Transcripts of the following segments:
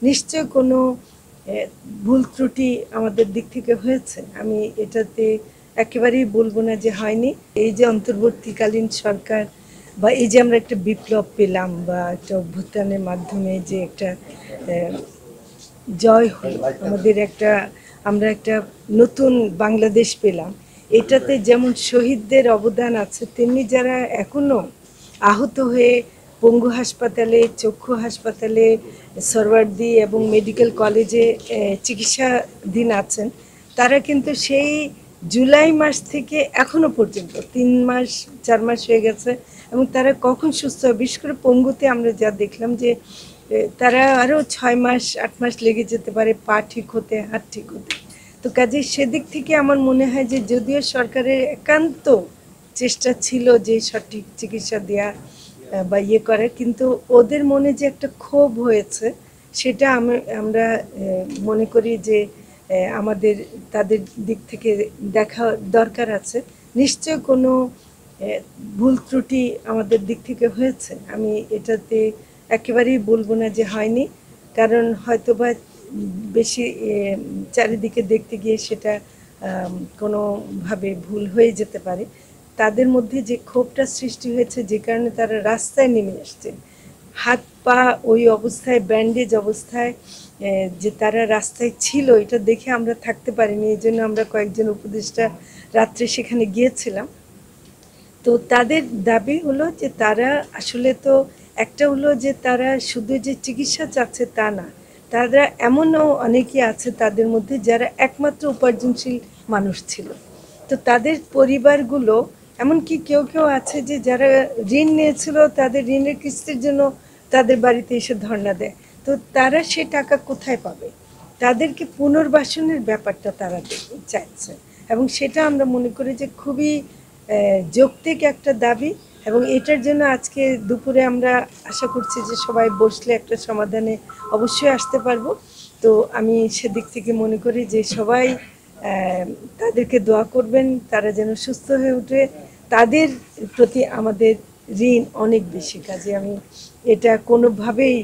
নিশ্চয় কোনো ভুল ত্রুটি আমাদের দিক থেকে হয়েছে। আমি এটাতে একেবারেই বলবো না যে হয়নি। এই যে অন্তর্বর্তীকালীন সরকার বা এই যে আমরা একটা বিপ্লব পেলাম বা একটা অভ্যুত্থানের মাধ্যমে যে একটা জয় হলো, আমরা একটা নতুন বাংলাদেশ পেলাম। এটাতে যেমন শহীদদের অবদান আছে, তেমনি যারা এখনো আহত হয়ে পঙ্গু হাসপাতালে, চক্ষু হাসপাতালে, সরওয়ার্দী এবং মেডিকেল কলেজে চিকিৎসাধীন আছেন, তারা কিন্তু সেই জুলাই মাস থেকে এখনো পর্যন্ত 3 মাস 4 মাস হয়ে গেছে এবং তারা কখন সুস্থ হয়। বিশেষ করে পঙ্গুতে আমরা যা দেখলাম যে তারা আরও 6 মাস 8 মাস লেগে যেতে পারে পা ঠিক হতে, হাত ঠিক হতে। তো কাজেই সেদিক থেকে আমার মনে হয় যে যদিও সরকারের একান্ত চেষ্টা ছিল যে সঠিক চিকিৎসা দেওয়া বা ইয়ে করে, কিন্তু ওদের মনে যে একটা ক্ষোভ হয়েছে সেটা আমরা মনে করি যে আমাদের তাদের দিক থেকে দেখা দরকার আছে। নিশ্চয় কোনো ভুল ত্রুটি আমাদের দিক থেকে হয়েছে। আমি এটাতে একেবারেই বলবো না যে হয়নি, কারণ হয়তোবা বেশি চারিদিকে দেখতে গিয়ে সেটা কোনোভাবে ভুল হয়ে যেতে পারে। তাদের মধ্যে যে ক্ষোভটা সৃষ্টি হয়েছে যে কারণে তারা রাস্তায় নেমে আসছে, হাত পা ওই অবস্থায় ব্যান্ডেজ অবস্থায় যে তারা রাস্তায় ছিল, এটা দেখে আমরা থাকতে পারিনি। এই জন্য আমরা কয়েকজন উপদেষ্টা রাত্রে সেখানে গিয়েছিলাম। তো তাদের দাবি হলো যে তারা আসলে তো একটা হলো যে তারা শুধু যে চিকিৎসা চাচ্ছে তা না, তারা এমনও অনেকেই আছে তাদের মধ্যে যারা একমাত্র উপার্জনশীল মানুষ ছিল। তো তাদের পরিবারগুলো, এমনকি কেউ কেউ আছে যে যারা ঋণ নিয়েছিল, তাদের ঋণের কিস্তির জন্য তাদের বাড়িতে এসে ধর্ণা দেয়। তো তারা সে টাকা কোথায় পাবে? তাদেরকে পুনর্বাসনের ব্যাপারটা তারা চাইছে এবং সেটা আমরা মনে করি যে খুবই যৌক্তিক একটা দাবি এবং এটার জন্য আজকে দুপুরে আমরা আশা করছি যে সবাই বসলে একটা সমাধানে অবশ্যই আসতে পারবো। তো আমি সেদিক থেকে মনে করি যে সবাই তাদেরকে দোয়া করবেন, তারা যেন সুস্থ হয়ে ওঠে। তাদের প্রতি আমাদের ঋণ অনেক বেশি, কাজে আমি এটা কোনোভাবেই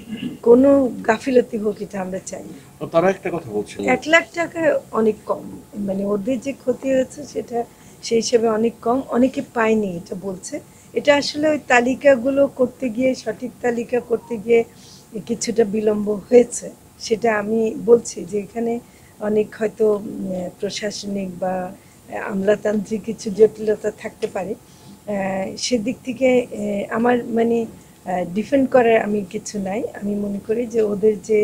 কোনো গাফিলতি হোক এটা আমরা চাই না। তারা একটা কথা বলছে 1 লাখ টাকা অনেক কম, মানে ওদের যে ক্ষতি হয়েছে সেটা সেই হিসেবে অনেক কম, অনেকে পায়নি এটা বলছে। এটা আসলে ওই তালিকাগুলো করতে গিয়ে, সঠিক তালিকা করতে গিয়ে কিছুটা বিলম্ব হয়েছে, সেটা আমি বলছি যে এখানে অনেক হয়তো প্রশাসনিক বা আমলাতান্ত্রিক কিছু জটিলতা থাকতে পারে। সেদিক থেকে আমার মানে ডিফেন্ড করার আমি কিছু নাই। আমি মনে করি যে ওদের যে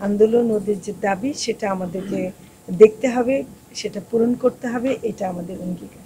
আন্দোলন, ওদের যে দাবি, সেটা আমাদেরকে দেখতে হবে, সেটা পূরণ করতে হবে, এটা আমাদের অঙ্গীকার।